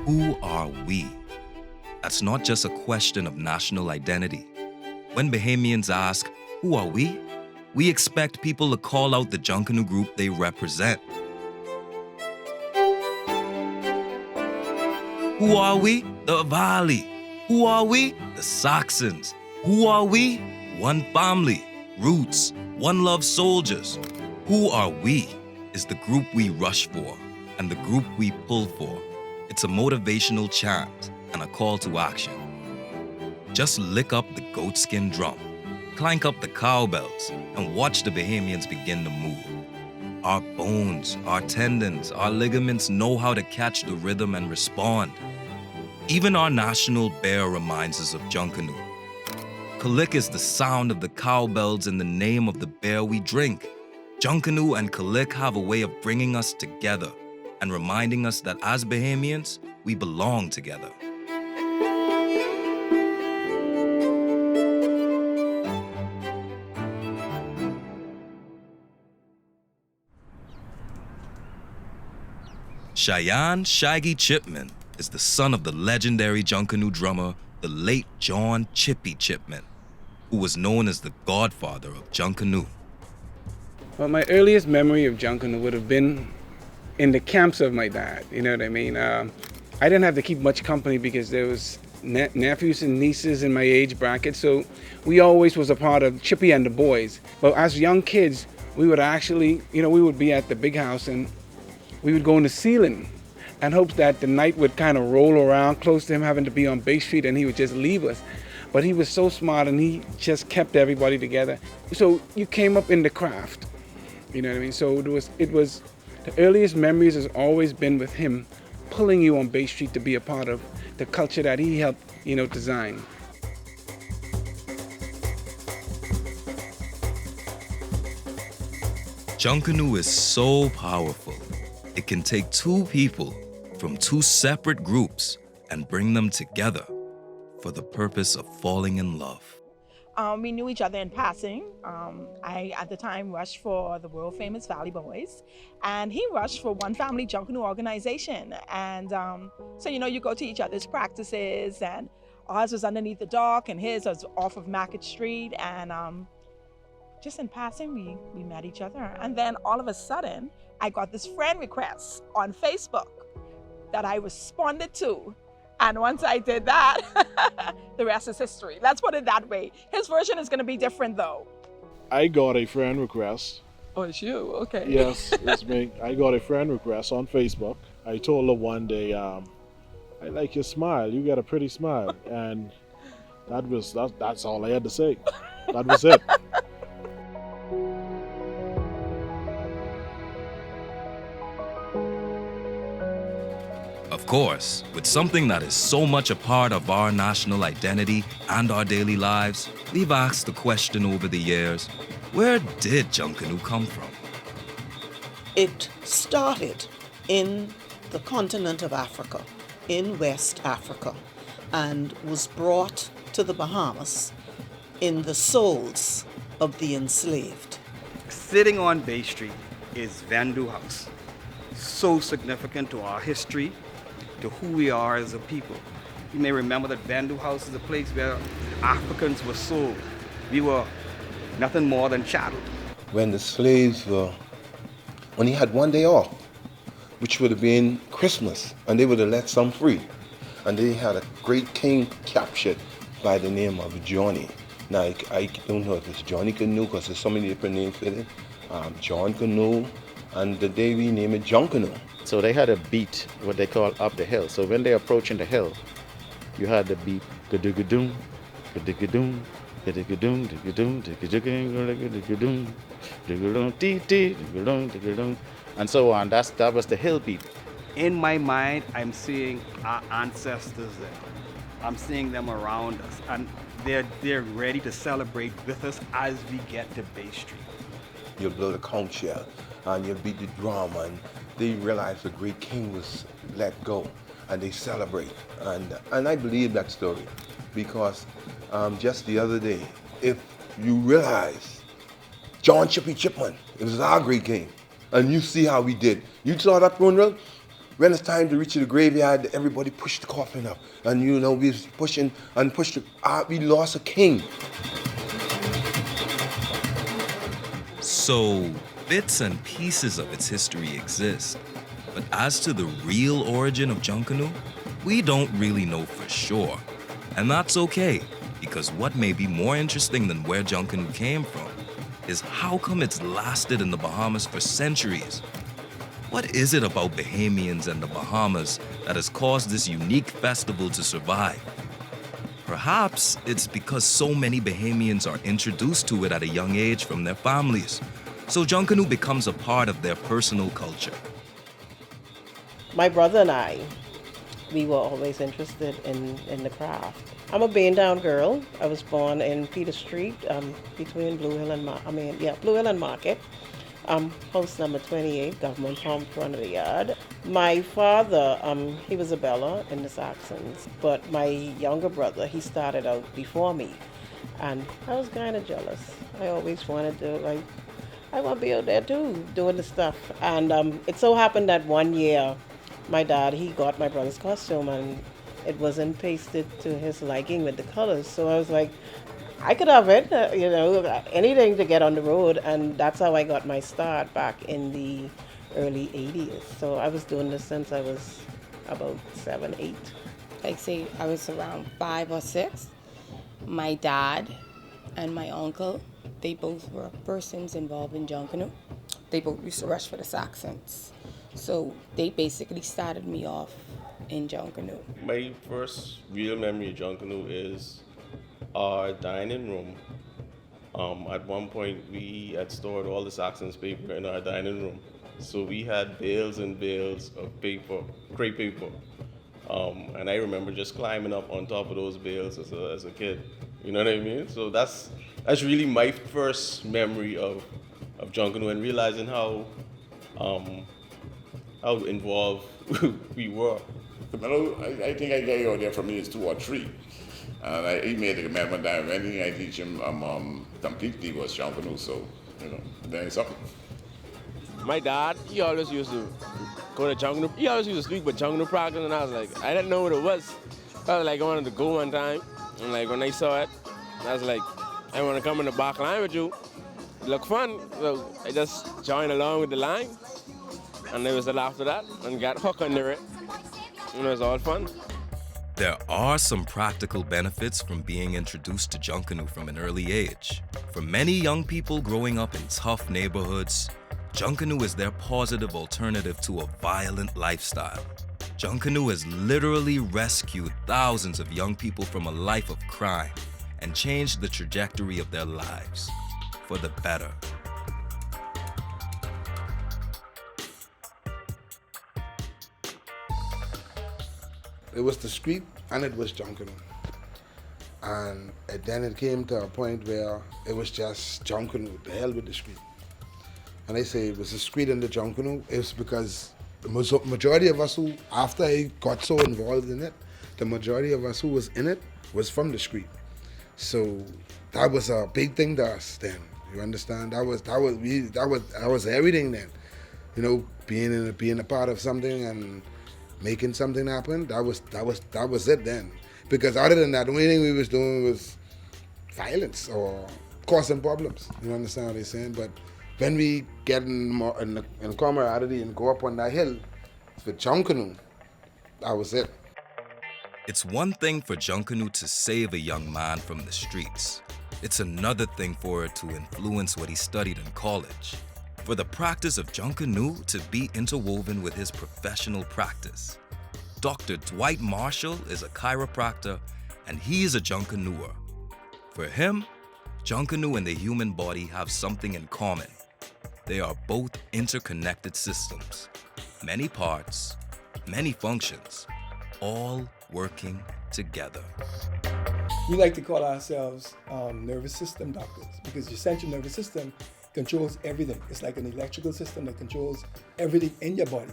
Who are we? That's not just a question of national identity. When Bahamians ask, who are we expect people to call out the Junkanoo group they represent. Who are we? The Valley. Who are we? The Saxons. Who are we? One family, roots, one love soldiers. Who are we is the group we rush for and the group we pull for. It's a motivational chant and a call to action. Just lick up the goatskin drum, clank up the cowbells, and watch the Bahamians begin to move. Our bones, our tendons, our ligaments know how to catch the rhythm and respond. Even our national bear reminds us of Junkanoo. KALIK is the sound of the cowbells in the name of the bear we drink. Junkanoo and KALIK have a way of bringing us together and reminding us that as Bahamians, we belong together. Cheyenne Shaggy Chipman is the son of the legendary Junkanoo drummer, the late John Chippy Chipman, who was known as the godfather of Junkanoo. Well, my earliest memory of Junkanoo would have been in the camps of my dad, you know what I mean? I didn't have to keep much company because there was nephews and nieces in my age bracket, so we always was a part of Chippy and the Boys. But as young kids, we would actually, we would be at the big house and we would go in the ceiling and hope that the night would kind of roll around close to him having to be on Bay Street and he would just leave us. But he was so smart and he just kept everybody together. So you came up in the craft, you know what I mean? So it was the earliest memories has always been with him pulling you on Bay Street to be a part of the culture that he helped, design. Junkanoo is so powerful. It can take two people from two separate groups and bring them together for the purpose of falling in love. We knew each other in passing. I, at the time, rushed for the world famous Valley Boys, and he rushed for One Family Junkanoo organization. And so, you go to each other's practices, and ours was underneath the dock, and his was off of Market Street. And just in passing, we met each other. And then all of a sudden, I got this friend request on Facebook that I responded to. And once I did that, the rest is history. Let's put it that way. His version is going to be different, though. I got a friend request. Oh, it's you? Okay. Yes, it's me. I got a friend request on Facebook. I told her one day, I like your smile. You got a pretty smile. And that's all I had to say. That was it. Of course, with something that is so much a part of our national identity and our daily lives, we've asked the question over the years, where did Junkanoo come from? It started in the continent of Africa, in West Africa, and was brought to the Bahamas in the souls of the enslaved. Sitting on Bay Street is Vandu House. So significant to our history, to who we are as a people. You may remember that Vandu House is a place where Africans were sold. We were nothing more than chattel. When the slaves only had one day off, which would have been Christmas, and they would have let some free. And they had a great king captured by the name of Johnny. Now, I don't know if it's Johnny Canoe, because there's so many different names for it. John Canoe, and the day we name it Junkanoo. So they had a beat, what they call up the hill. So when they're approaching the hill, you had the beat, ga-doo-ga-doom, ga-doo-ga-doom, ga-doo-ga-doom, ga-doo-ga-doom, ga-doo-ga-doom, ga-doo-ga-doom, dee-dee, ga-doo-ga-doom, ga-doo-ga-doom, and so on. That was the hill beat. In my mind, I'm seeing our ancestors there. I'm seeing them around us, and they're ready to celebrate with us as we get to Bay Street. You'll blow the conch shell, and you beat the drum, and they realize the great king was let go, and they celebrate. And I believe that story because just the other day, if you realize John Chippy Chipman, it was our great king, and you see how we did. You saw that funeral? When it's time to reach the graveyard, everybody pushed the coffin up, and we was pushing and pushed. We lost a king. So, bits and pieces of its history exist. But as to the real origin of Junkanoo, we don't really know for sure. And that's okay, because what may be more interesting than where Junkanoo came from is how come it's lasted in the Bahamas for centuries. What is it about Bahamians and the Bahamas that has caused this unique festival to survive? Perhaps it's because so many Bahamians are introduced to it at a young age from their families, so Junkanoo becomes a part of their personal culture. My brother and I, we were always interested in the craft. I'm a Baintown girl. I was born in Peter Street, between Blue Hill and Market. House number 28, government farm front of the yard. My father, he was a Bella in the Saxons, but my younger brother, he started out before me. And I was kind of jealous. I always wanted to, I want to be out there too, doing the stuff. And it so happened that one year, my dad, he got my brother's costume and it wasn't pasted to his liking with the colors. So I was like, I could have it, anything to get on the road. And that's how I got my start back in the early 80s. So I was doing this since I was about 7, 8. Like say I was around 5 or 6. My dad and my uncle, they both were persons involved in Junkanoo. They both used to rush for the Saxons. So they basically started me off in Junkanoo. My first real memory of Junkanoo is our dining room. At one point, we had stored all the Saxons paper in our dining room. So we had bales and bales of paper, crepe paper. And I remember just climbing up on top of those bales as a kid. You know what I mean? So that's really my first memory of Junkanoo and realizing how involved we were. I think I got out there from age 2 or 3. And he made a commitment that anything I teach him completely was Junkanoo, so, then it's something. My dad, he always used to go to Junkanoo. He always used to speak with Junkanoo practice, and I was like, I didn't know what it was. I was like, I wanted to go one time, and when I saw it, I was like, I want to come in the back line with you. It looked fun, so I just joined along with the line, and it was after that, and got hooked under it, and it was all fun. There are some practical benefits from being introduced to Junkanoo from an early age. For many young people growing up in tough neighborhoods, Junkanoo is their positive alternative to a violent lifestyle. Junkanoo has literally rescued thousands of young people from a life of crime and changed the trajectory of their lives for the better. It was the street and it was Junkanoo. And then it came to a point where it was just Junkanoo, the hell with the street. And I say it was the street and the Junkanoo. It's because the majority of us who, after I got so involved in it, the majority of us who was in it was from the street. So that was a big thing to us then. You understand? That was everything then. Being a part of something and making something happen, that was it then. Because other than that, the only thing we was doing was violence or causing problems. You understand what I'm saying? But when we get in camaraderie and go up on that hill with Junkanoo, that was it. It's one thing for Junkanoo to save a young man from the streets. It's another thing for it to influence what he studied in college. For the practice of Junkanoo to be interwoven with his professional practice. Dr. Dwight Marshall is a chiropractor and he is a Junkanooer. For him, Junkanoo and the human body have something in common. They are both interconnected systems. Many parts, many functions, all working together. We like to call ourselves nervous system doctors because your central nervous system controls everything. It's like an electrical system that controls everything in your body.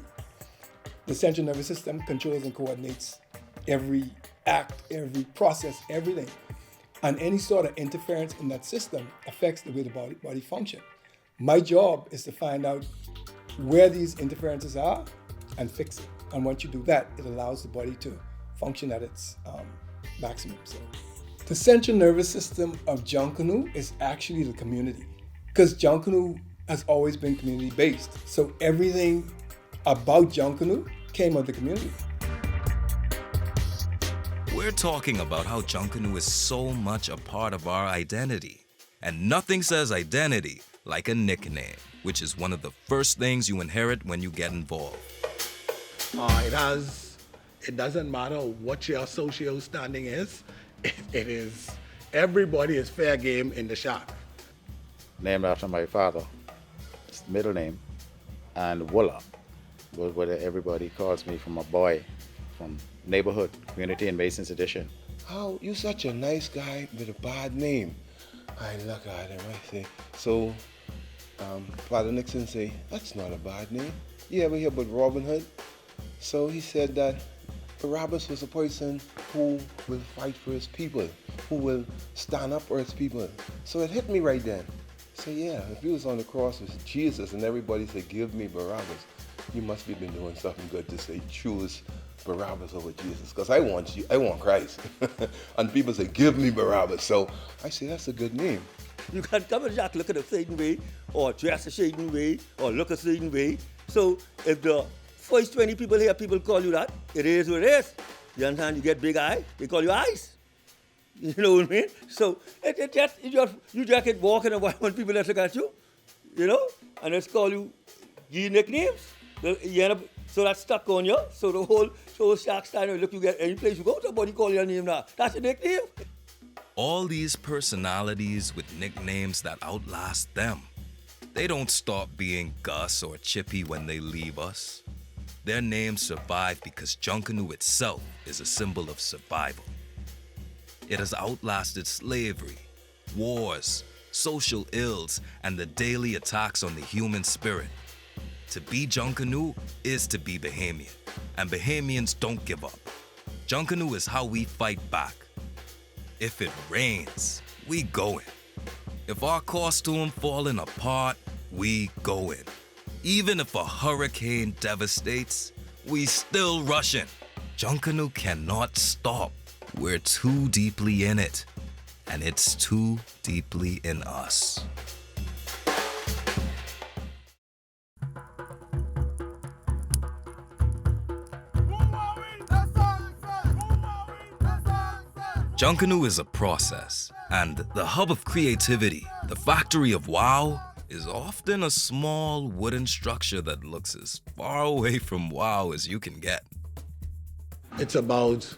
The central nervous system controls and coordinates every act, every process, everything. And any sort of interference in that system affects the way the body function. My job is to find out where these interferences are and fix it. And once you do that, it allows the body to function at its maximum. So, the central nervous system of Junkanoo is actually the community, because Junkanoo has always been community-based. So everything about Junkanoo came out of the community. We're talking about how Junkanoo is so much a part of our identity. And nothing says identity like a nickname, which is one of the first things you inherit when you get involved. It doesn't matter what your social standing is. It is, everybody is fair game in the shack. Named after my father, his middle name, and Walla was what everybody calls me from a boy from neighborhood, community in Mason's Edition. How you such a nice guy with a bad name? I look at him, I say, so Father Nixon say, that's not a bad name. You ever hear about Robin Hood? So he said that Barabbas was a person who will fight for his people, who will stand up for his people. So it hit me right then. So yeah, if he was on the cross with Jesus and everybody said, give me Barabbas, you must be been doing something good to say, choose Barabbas over Jesus, because I want Christ. And people say, give me Barabbas. So I say, that's a good name. You can come and just look at a certain way, or dress a certain way, or look a certain way. So if the first 20 people here, people call you that, it is what it is. You understand? You get big eye, they call you eyes. You know what I mean? So you just get walking around when people that look at you, you know, and it's call you, give you nicknames. You end up, so that's stuck on you. So the whole shack stand, look, you get any place you go, somebody call your name now. That's a nickname. All these personalities with nicknames that outlast them. They don't stop being Gus or Chippy when they leave us. Their names survive because Junkanoo itself is a symbol of survival. It has outlasted slavery, wars, social ills, and the daily attacks on the human spirit. To be Junkanoo is to be Bahamian, and Bahamians don't give up. Junkanoo is how we fight back. If it rains, we going. If our costume falling apart, we going. Even if a hurricane devastates, we still rushing. Junkanoo cannot stop. We're too deeply in it, and it's too deeply in us. Junkanoo is a process, and the hub of creativity, the factory of wow, is often a small wooden structure that looks as far away from wow as you can get. It's about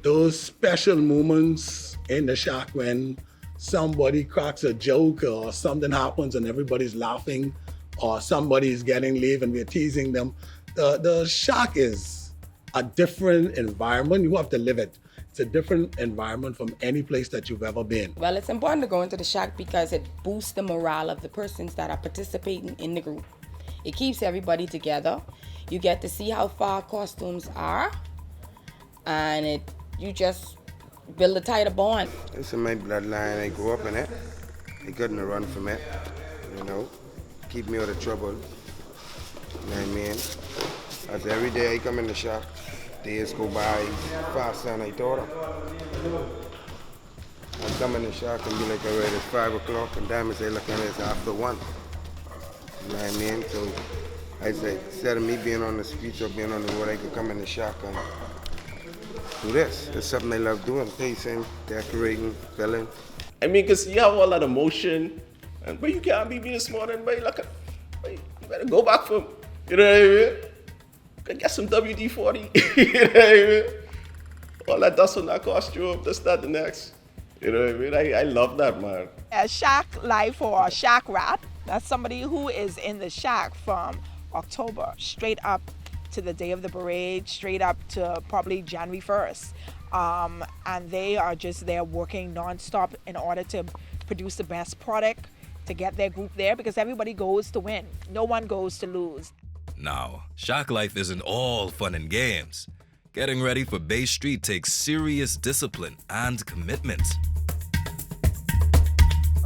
those special moments in the shack when somebody cracks a joke or something happens and everybody's laughing, or somebody's getting leave and we're teasing them. The shack is a different environment. You have to live it. It's a different environment from any place that you've ever been. Well, it's important to go into the shack because it boosts the morale of the persons that are participating in the group. It keeps everybody together. You get to see how far costumes are, and you just build a tighter bond. It's in my bloodline. I grew up in it. I couldn't run from it, you know. Keep me out of trouble. You know what I mean? As every day I come in the shop, days go by faster than I thought. I come in the shop and be like, all right, it's 5 o'clock, and Diamond say, look at it, it's after 1. You know what I mean? So I say, instead of me being on the streets or being on the road, I could come in the shop and do this. It's something I love doing, pacing, decorating, filling. I mean, because you have all that emotion, but you can't be being smart and look at, you better go back for, you know what I mean? Get some WD-40, you know what I mean? All that dust on that costume, this, that, the next. You know what I mean? I love that, man. A shack life or a shack rat, that's somebody who is in the shack from October straight up to the day of the parade, straight up to probably January 1st. And they are just there working nonstop in order to produce the best product, to get their group there because everybody goes to win. No one goes to lose. Now, shack life isn't all fun and games. Getting ready for Bay Street takes serious discipline and commitment.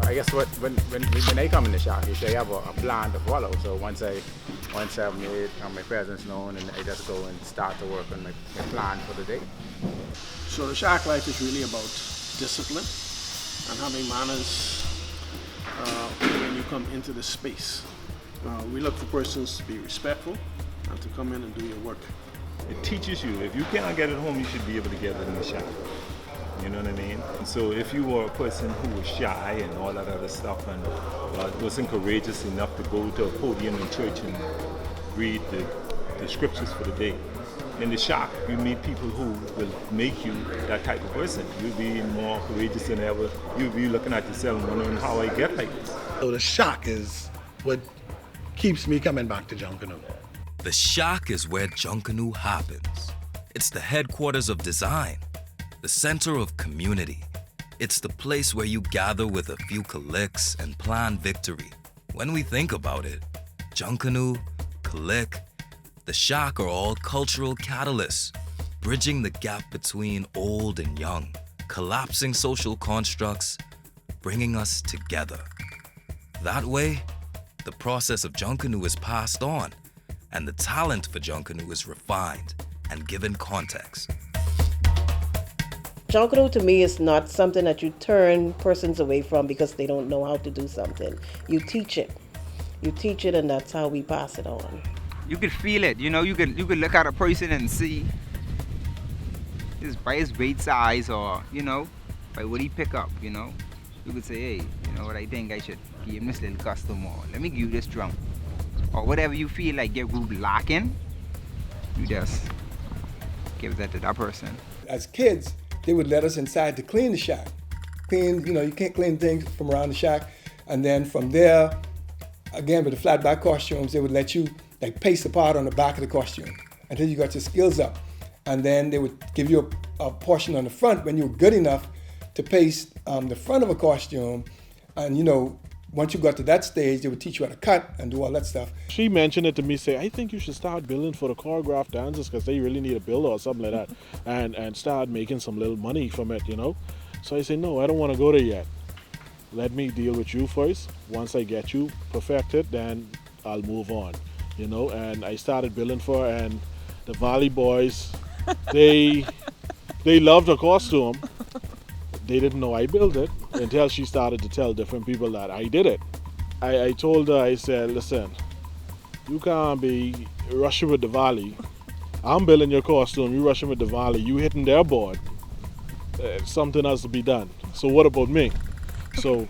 I guess when I come in the shack, you say you have a plan to follow. So once I've made my presence known, and I just go and start to work on my plan for the day. So the shack life is really about discipline and having manners when you come into the space. We look for persons to be respectful and to come in and do your work. It teaches you, if you can't get it home, you should be able to get it in the shack. You know what I mean? And so if you were a person who was shy and all that other stuff and wasn't courageous enough to go to a podium in church and read the scriptures for the day, in the shack you meet people who will make you that type of person. You'll be more courageous than ever. You'll be looking at yourself and wondering how I get like this. So the shack is what keeps me coming back to Junkanoo. The shack is where Junkanoo happens. It's the headquarters of design, the center of community. It's the place where you gather with a few KALIKs and plan victory. When we think about it, Junkanoo, KALIK, the shack are all cultural catalysts, bridging the gap between old and young, collapsing social constructs, bringing us together. That way, the process of Junkanoo is passed on, and the talent for Junkanoo is refined and given context. Junkanoo to me is not something that you turn persons away from because they don't know how to do something. You teach it. You teach it, and that's how we pass it on. You could feel it, you know, you could look at a person and see by his weight size or, you know, by what he pick up, you know. You could say, hey, you know what, I think I should give him this little custom, or let me give you this drum. Or whatever you feel like your group lacking, you just give that to that person. As kids, they would let us inside to clean the shack. Clean, you know, you can't clean things from around the shack. And then from there, again, with the flat back costumes, they would let you like paste the part on the back of the costume until you got your skills up. And then they would give you a portion on the front when you were good enough to paste the front of a costume. And you know, once you got to that stage, they would teach you how to cut and do all that stuff. She mentioned it to me, say, I think you should start building for the choreographed dancers because they really need a builder or something like that, and start making some little money from it, you know? So I said, no, I don't want to go there yet. Let me deal with you first. Once I get you perfected, then I'll move on, you know? And I started building for her, and the Valley boys, they loved her costume. They didn't know I built it until she started to tell different people that I did it. I told her, I said, listen, you can't be rushing with the Valley. I'm building your costume, you rushing with the Valley, you hitting their board. Something has to be done. So what about me? So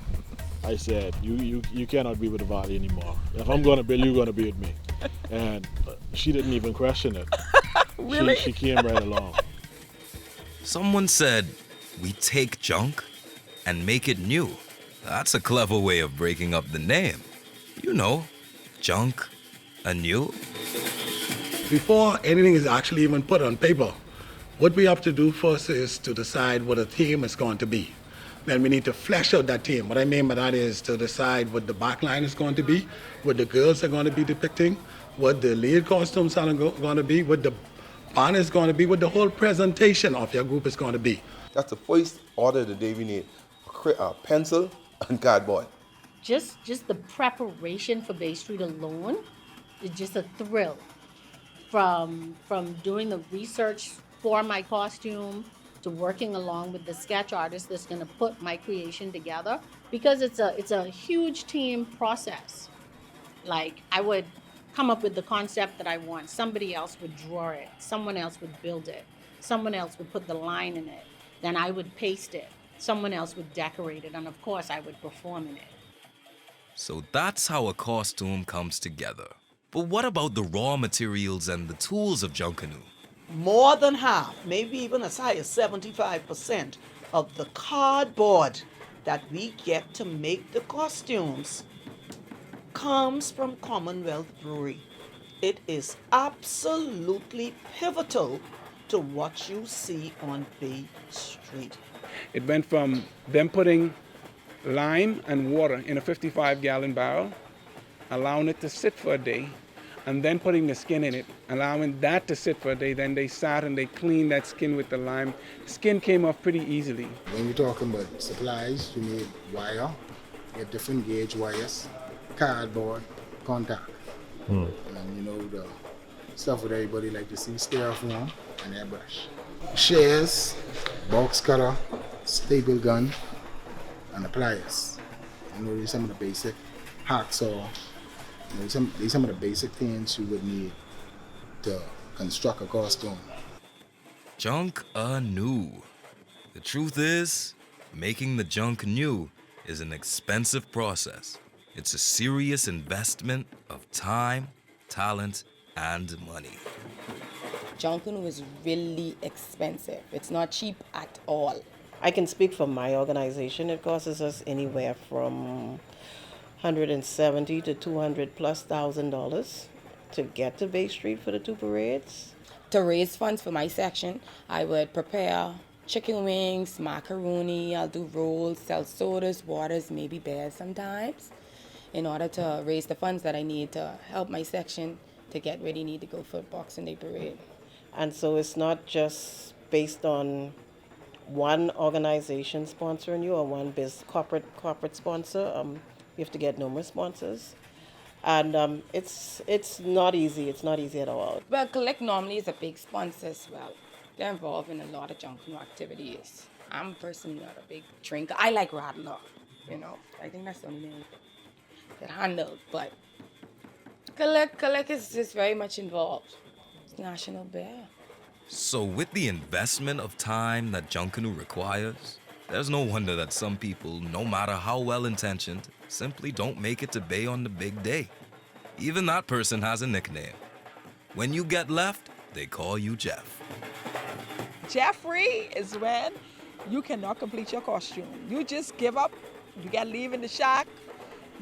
I said, you cannot be with the Valley anymore. If I'm gonna build, you're gonna be with me. And she didn't even question it. Really? She came right along. Someone said, we take junk and make it new. That's a clever way of breaking up the name. You know, junk anew. Before anything is actually even put on paper, what we have to do first is to decide what a theme is going to be. Then we need to flesh out that theme. What I mean by that is to decide what the backline is going to be, what the girls are going to be depicting, what the lead costumes are going to be, what the band is going to be, what the whole presentation of your group is going to be. That's the first order of the day. We need a pencil and cardboard. Just the preparation for Bay Street alone is just a thrill. From doing the research for my costume to working along with the sketch artist that's going to put my creation together, because it's a huge team process. Like, I would come up with the concept that I want, somebody else would draw it, someone else would build it, someone else would put the line in it, then I would paste it, someone else would decorate it, and of course I would perform in it. So that's how a costume comes together. But what about the raw materials and the tools of Junkanoo? More than half, maybe even as high as 75% of the cardboard that we get to make the costumes comes from Commonwealth Brewery. It is absolutely pivotal to what you see on Bay Street. It went from them putting lime and water in a 55-gallon barrel, allowing it to sit for a day, and then putting the skin in it, allowing that to sit for a day. Then they sat and they cleaned that skin with the lime. Skin came off pretty easily. When you're talking about supplies, you need wire, you get different gauge wires, cardboard, contact. And you know the stuff that everybody like to see, styrofoam and airbrush. Shears, box cutter, staple gun, and the pliers. You know, these some of the basic hacksaw. You know, these some of the basic things you would need to construct a costume. Junk anew. The truth is, making the junk new is an expensive process. It's a serious investment of time, talent, and money. Junkanoo is really expensive. It's not cheap at all. I can speak for my organization. It costs us anywhere from $170 to $200,000+ to get to Bay Street for the 2 parades. To raise funds for my section, I would prepare chicken wings, macaroni, I'll do rolls, sell sodas, waters, maybe beers sometimes, in order to raise the funds that I need to help my section to get ready need to go for Boxing Day parade. And so it's not just based on one organization sponsoring you or one corporate sponsor. You have to get numerous sponsors. And it's not easy. It's not easy at all. Well, KALIK normally is a big sponsor as well. They're involved in a lot of Junkanoo activities. I'm personally not a big drinker. I like Radler, you know. I think that's the only thing that handled. But KALIK is just very much involved. It's National Bear. So with the investment of time that Junkanoo requires, there's no wonder that some people, no matter how well-intentioned, simply don't make it to Bay on the big day. Even that person has a nickname. When you get left, they call you Jeff. Jeffrey is when you cannot complete your costume. You just give up. You got to leave in the shack.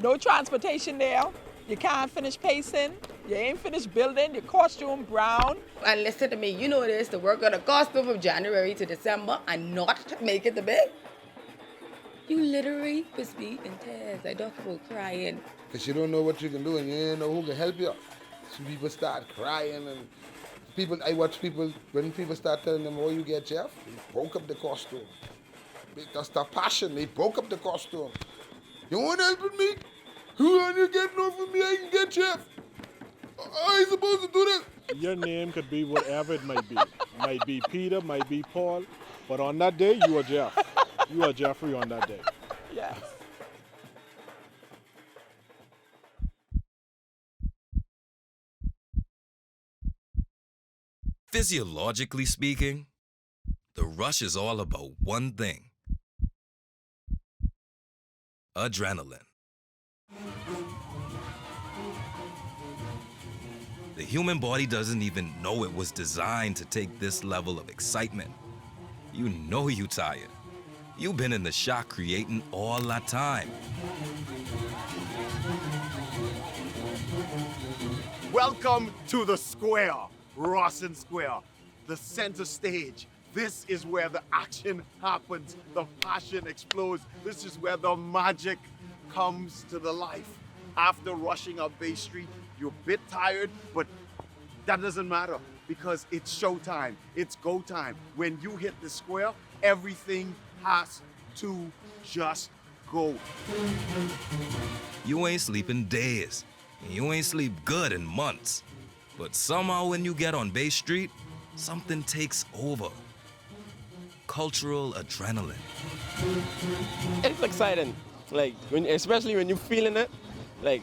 No transportation there. You can't finish pacing. You ain't finished building. Your costume brown. And listen to me, you know it is to work on a costume from January to December and not make it to Bay. You literally must be in tears. I don't about crying. Because you don't know what you can do and you don't know who can help you. So people start crying and I watch people, when people start telling them, oh, you get Jeff, they broke up the costume. That's the passion, they broke up the costume. You want help with me? Who want you get no for me? I can get Jeff. How are you supposed to do this? Your name could be whatever it might be. Might be Peter, might be Paul, but on that day, you are Jeff. You are Jeffrey on that day. Yes. Physiologically speaking, the rush is all about one thing: adrenaline. The human body doesn't even know it was designed to take this level of excitement. You know you tired. You've been in the shop creating all that time. Welcome to the square, Rawson Square, the center stage. This is where the action happens, the passion explodes. This is where the magic comes to the life. After rushing up Bay Street, you're a bit tired, but that doesn't matter because it's showtime, it's go time. When you hit the square, everything has to just go. You ain't sleeping days, and you ain't sleep good in months. But somehow when you get on Bay Street, something takes over. Cultural adrenaline. It's exciting, especially when you're feeling it, you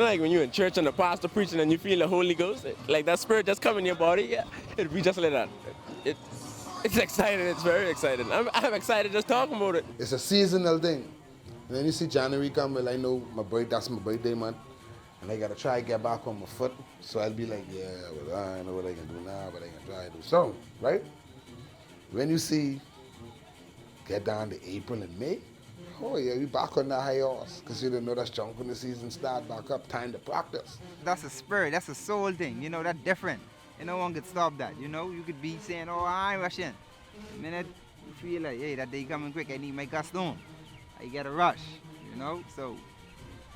know, like when you're in church and the pastor preaching and you feel the Holy Ghost, like that spirit just come in your body, yeah, it'd be just like that. It's exciting, it's very exciting. I'm excited just talking about it. It's a seasonal thing. And then you see January come, well, I know that's my birthday month, and I gotta try to get back on my foot. So I'll be like, yeah, well, I don't know what I can do now, but I can try to do something, right? When you see, get down to April and May, oh yeah, we back on that high horse, because you don't know that's junk when the season start back up, time to practice. That's a spirit, that's a soul thing, you know, that's different. And no one could stop that, you know? You could be saying, oh, I ain't rushing. The minute you feel like, hey, that day coming quick, I need my costume. you gotta rush, you know? So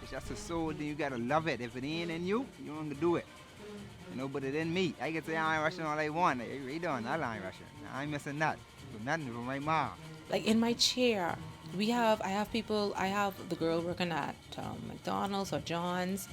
it's just a soul, then you gotta love it. If it ain't in you, you ain't gonna do it. You know, but it in me. I can say I ain't rushing all I want. Hey, what you doing? I ain't rushing. I ain't missing that. But nothing from my mom. Like in my chair, I have the girl working at McDonald's or John's.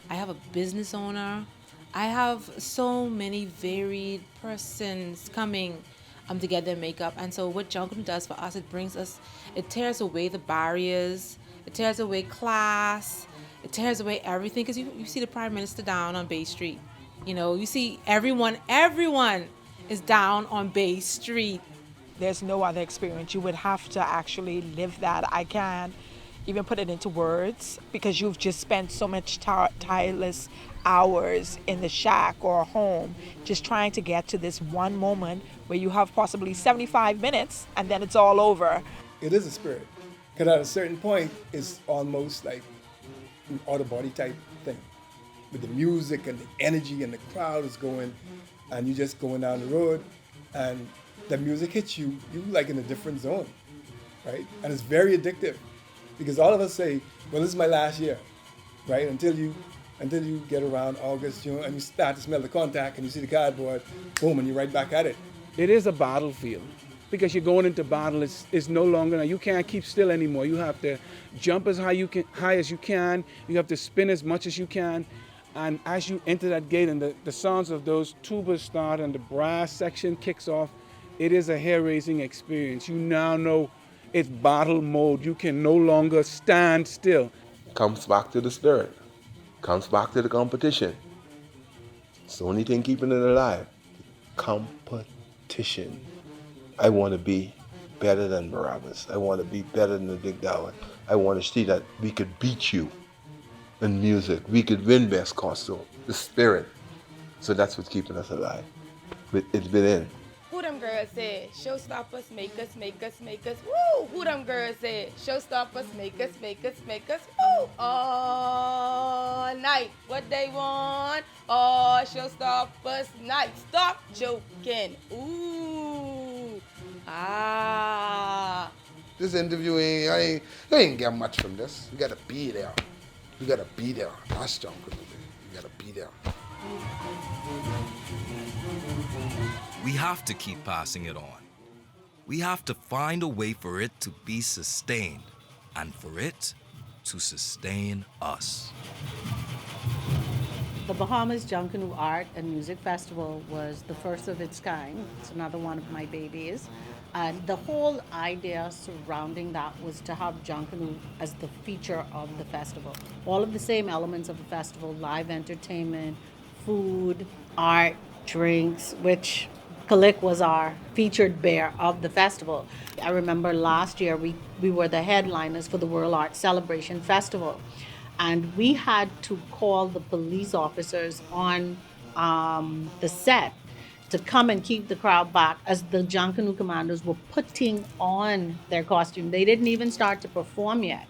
I have a business owner. I have so many varied persons coming to get their makeup. And so what Junkanoo does for us, it tears away the barriers, it tears away class, it tears away everything. Because you see the Prime Minister down on Bay Street. You know, you see everyone is down on Bay Street. There's no other experience. You would have to actually live that. I can't even put it into words because you've just spent so much tireless hours in the shack or home just trying to get to this one moment where you have possibly 75 minutes and then it's all over. It is a spirit. Because at a certain point, it's almost like an out-of-body type thing. With the music and the energy and the crowd is going, and you're just going down the road, and the music hits you like in a different zone, right? And it's very addictive, because all of us say, well, this is my last year, right? Until you get around August, June, and you start to smell the contact, and you see the cardboard, boom, and you're right back at it. It is a battlefield, because you're going into battle. It's no longer, you can't keep still anymore. You have to jump as high as you can. You have to spin as much as you can. And as you enter that gate and the sounds of those tubas start and the brass section kicks off, it is a hair-raising experience. You now know it's battle mode. You can no longer stand still. Comes back to the spirit. Comes back to the competition. It's the only thing keeping it alive. Competition. I want to be better than Barabbas. I want to be better than the Big Dawah. I want to see that we could beat you in music. We could win best costume. The spirit. So that's what's keeping us alive. It's been in. Who them girls said? Showstoppers, make us, make us, make us. Woo! Who them girls said? Showstoppers, make us, make us, make us. Woo! All night. What they want? Oh, showstoppers night. Stop joking. Ooh. Ah. This interview you ain't get much from this. You gotta be there. You gotta be there. That's Junkanoo. You gotta be there. We have to keep passing it on. We have to find a way for it to be sustained and for it to sustain us. The Bahamas Junkanoo Art and Music Festival was the first of its kind. It's another one of my babies. And the whole idea surrounding that was to have Junkanoo as the feature of the festival. All of the same elements of the festival, live entertainment, food, art, drinks, which KALIK was our featured bear of the festival. I remember last year we were the headliners for the World Art Celebration Festival. And we had to call the police officers on the set to come and keep the crowd back as the Junkanoo Commandos were putting on their costume. They didn't even start to perform yet.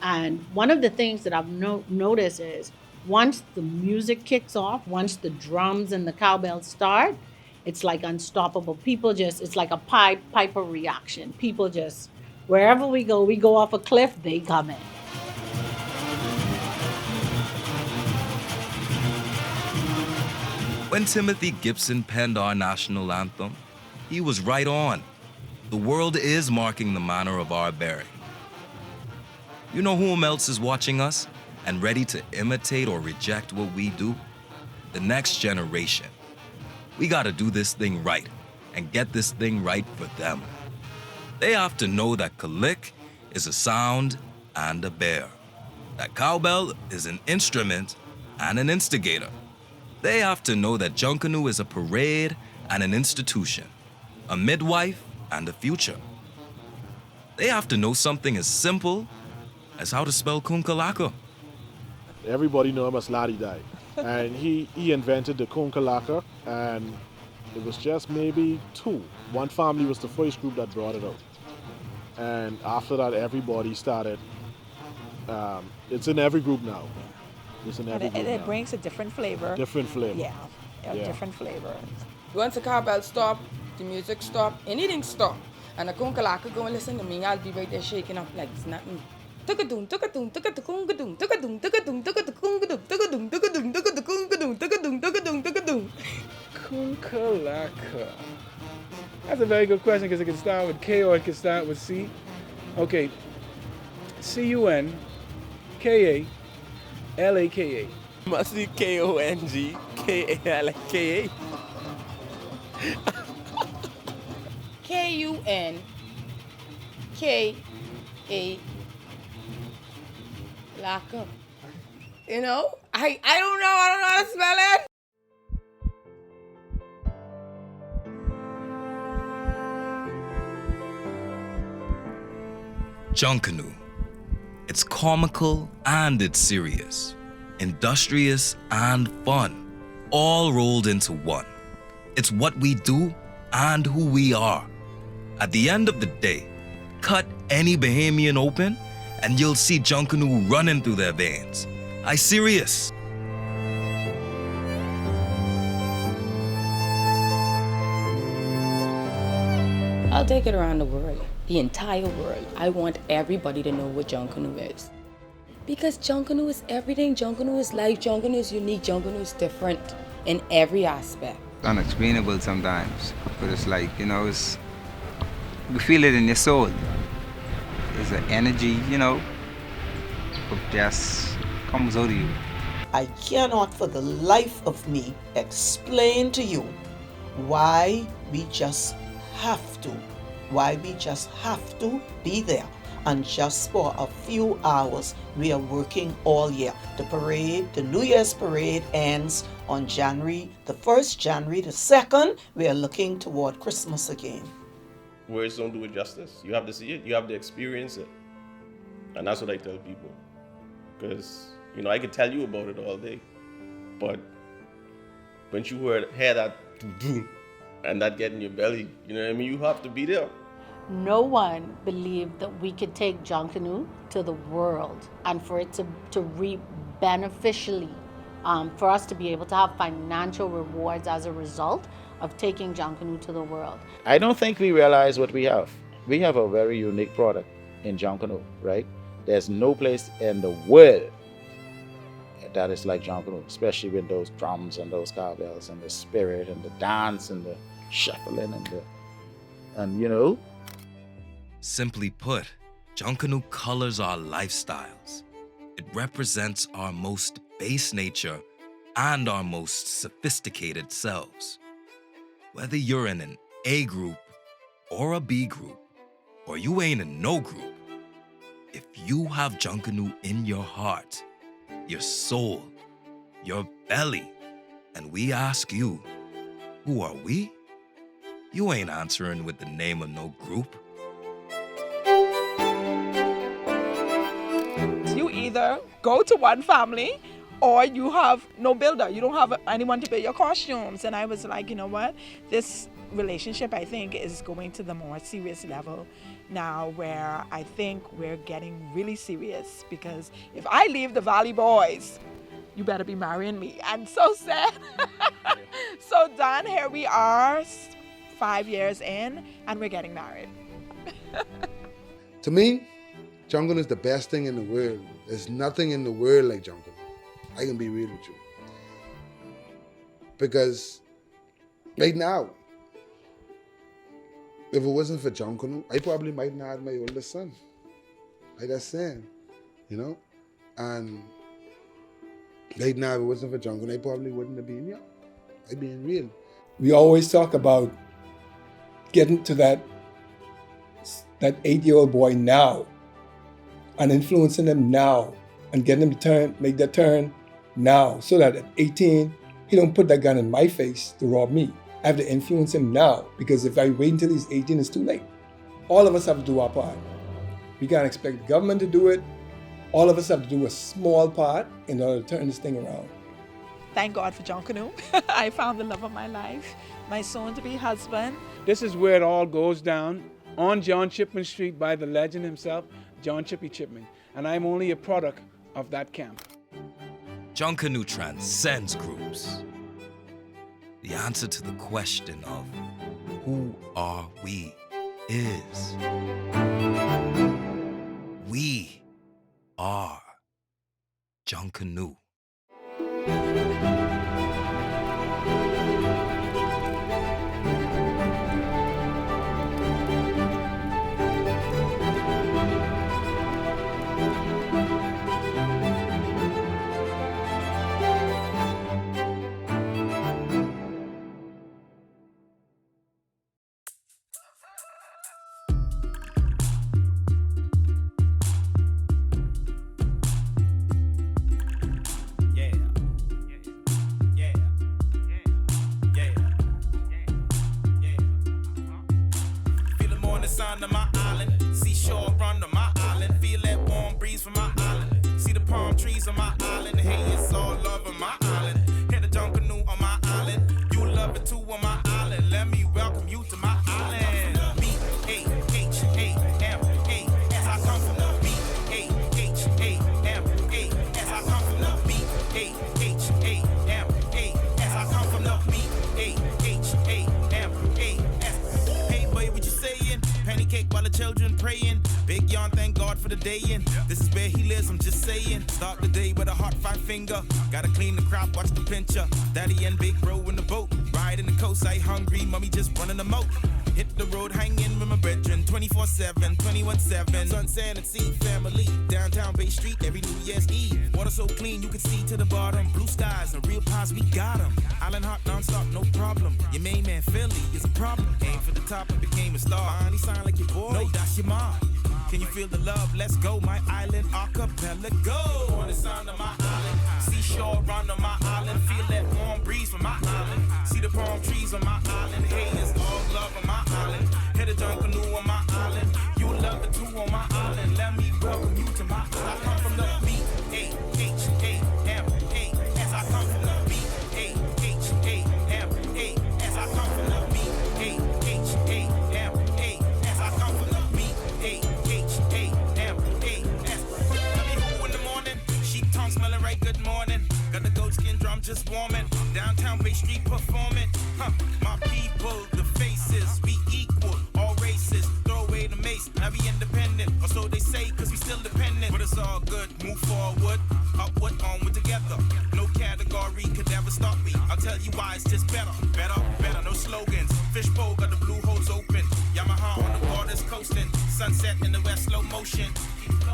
And one of the things that I've noticed is once the music kicks off, once the drums and the cowbells start, it's like unstoppable. It's like a Piper reaction. People just, wherever we go off a cliff, they come in. When Timothy Gibson penned our national anthem, he was right on. The world is marking the manner of our bearing. You know whom else is watching us and ready to imitate or reject what we do? The next generation. We gotta do this thing right and get this thing right for them. They have to know that KALIK is a sound and a bear. That cowbell is an instrument and an instigator. They have to know that Junkanoo is a parade and an institution, a midwife and a future. They have to know something as simple as how to spell kunkalaka. Everybody know him as Laddie Dye. And he invented the kunkalaka, and it was just maybe two. One family was the first group that brought it out. And after that, everybody started. It's in every group now. It's in every group It now. brings a different flavor. Different flavor. Yeah, different flavor. Once the cowbell stop, the music stop, anything stop. And a kunkalaka could go and listen to me, I'll be right there shaking up like it's nothing. Tukadum, tukadum, tukadum, tukadum, tukadum, tukadum, tukadum, tukadum, tukadum, tukadum, tukadum, tukadum, tukadum. Kunkalaka. That's a very good question because it can start with K or it can start with C. Okay. C-U-N-K-A-L-A-K-A. Must be K-O-N-G-K-A-L-K-A. K-U-N-K-A. Laka. You know? I don't know how to spell it. Junkanoo. It's comical and it's serious, industrious and fun, all rolled into one. It's what we do and who we are. At the end of the day, cut any Bahamian open and you'll see Junkanoo running through their veins. I serious. I'll take it around the world, the entire world. I want everybody to know what Junkanoo is. Because Junkanoo is everything. Junkanoo is life. Junkanoo is unique. Junkanoo is different in every aspect. Unexplainable sometimes, but it's like, you know, it's, you feel it in your soul. It's an energy, you know, it just comes out of you. I cannot for the life of me explain to you why we just have to be there. And just for a few hours, we are working all year. The parade, the New Year's parade ends on January the 1st, January the 2nd. We are looking toward Christmas again. Words don't do it justice. You have to see it. You have to experience it. And that's what I tell people. Because, you know, I could tell you about it all day. But when you hear that do and that get in your belly, you know what I mean? You have to be there. No one believed that we could take Junkanoo to the world and for it to reap beneficially, for us to be able to have financial rewards as a result of taking Junkanoo to the world. I don't think we realize what we have. We have a very unique product in Junkanoo, right? There's no place in the world that is like Junkanoo, especially with those drums and those cowbells and the spirit and the dance and the shuffling and you know. Simply put, Junkanoo colors our lifestyles. It represents our most base nature and our most sophisticated selves. Whether you're in an A group or a B group, or you ain't in no group, if you have Junkanoo in your heart, your soul, your belly, and we ask you, who are we? You ain't answering with the name of no group. You either go to one family or you have no builder. You don't have anyone to build your costumes. And I was like, you know what? This relationship, I think, is going to the more serious level now, where I think we're getting really serious, because if I leave the Valley Boys, you better be marrying me. And so sad. So done, here we are, 5 years in, and we're getting married. To me, Junkanoo is the best thing in the world. There's nothing in the world like Junkanoo. I can be real with you. Because right now, if it wasn't for Junkanoo, I probably might not have my oldest son. Like I said, you know? And right now, if it wasn't for Junkanoo, I probably wouldn't have been here. I'm being real. We always talk about getting to that 8-year-old boy now and influencing them now and getting him to make that turn now, so that at 18, he don't put that gun in my face to rob me. I have to influence him now, because if I wait until he's 18, it's too late. All of us have to do our part. We can't expect the government to do it. All of us have to do a small part in order to turn this thing around. Thank God for Junkanoo. I found the love of my life, my soon-to-be husband. This is where it all goes down, on John Chipman Street by the legend himself, John Chippy Chipman. And I'm only a product of that camp. Junkanoo transcends groups. The answer to the question of who are we is. We are Junkanoo. Feel the morning sun on my island. Seashore run on my island. Feel that warm breeze from my island. See the palm trees on my island. Hey, it's all love on my island. Hear the Junkanoo on my island. You love it too on my island. Let me welcome you to my island. B-A-H-A-M-A. As I come from the B-A-H-A-M-A. As I come from the B-A-H-A-M-A. As I come from the B-A-H-A-M-A. Hey boy, what you saying? Penny cake while the children praying. Big yawn, thank God for the day in. This is where he lives, I'm just saying. Start the day with a hot 5 finger. Gotta clean the crop, watch the pincher. Daddy and big bro in the boat. Ride in the coast, I hungry, mommy just running the moat. Hit the road, hanging with my brethren, 24/7, 21/7. Sunset and Sea family, downtown Bay Street every New Year's Eve. Water so clean you can see to the bottom. Blue skies and real pies, we got 'em. Island hot non-stop, no problem. Your main man Philly is a problem. Aim for the top and became a star. Finally sound like your boy. No, that's your mom. Can you feel the love? Let's go, my island acapella, go. On the sun of my island, seashore run on my island. Feel that warm breeze from my island. See the palm trees on my island. Hey, it's all love on my island. Hit a Junkanoo on my island. You love it too on my island. Let me welcome you to my island. I come from the B-A-H-A-M-A. As I come from the B-A-H-A-M-A. As I come from the B-A-H-A-M-A. As I come from the B-A-H-A-M-A. Let me who in the morning. Sheep tongue smelling right, good morning. Got the goat skin drum just warming. Downtown Bay Street performing. My people, the faces, we equal, all races. Throw away the mace, now we independent. Or so they say, cause we still dependent. But it's all good, move forward, upward, onward together. No category could ever stop me. I'll tell you why it's just better, better, better. No slogans, fishbowl got the blue holes open. Yamaha on the waters coasting. Sunset in the west, slow motion.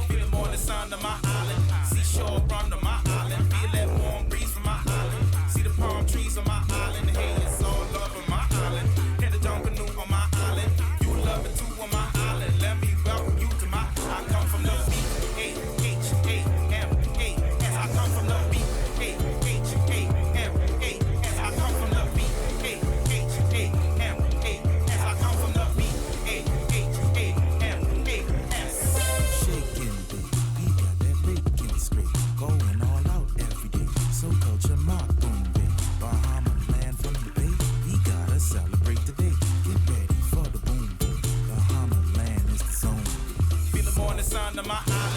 Feel the morning sun on my island. Seashore run on my island. Feel that warm breeze from my island. See the palm trees on my island. Hey, it's all love on my island. Hear the Junkanoo on my island. You love it too on my island. Let me welcome you to my island. I come from the B-A-H-A-M-A. As I come from the B-A-H-A-M-A. As I come from the B-A-H-A-M-A. As I come from the B-A-H-A-M-A. Shaking, baby, we got that bacon straight. Going all out every day. So culture mark, boom, baby. Bahama land from the bay. We gotta celebrate today. Get ready for the boom, boom. Bahama land is the zone. Feel the morning sun on my island.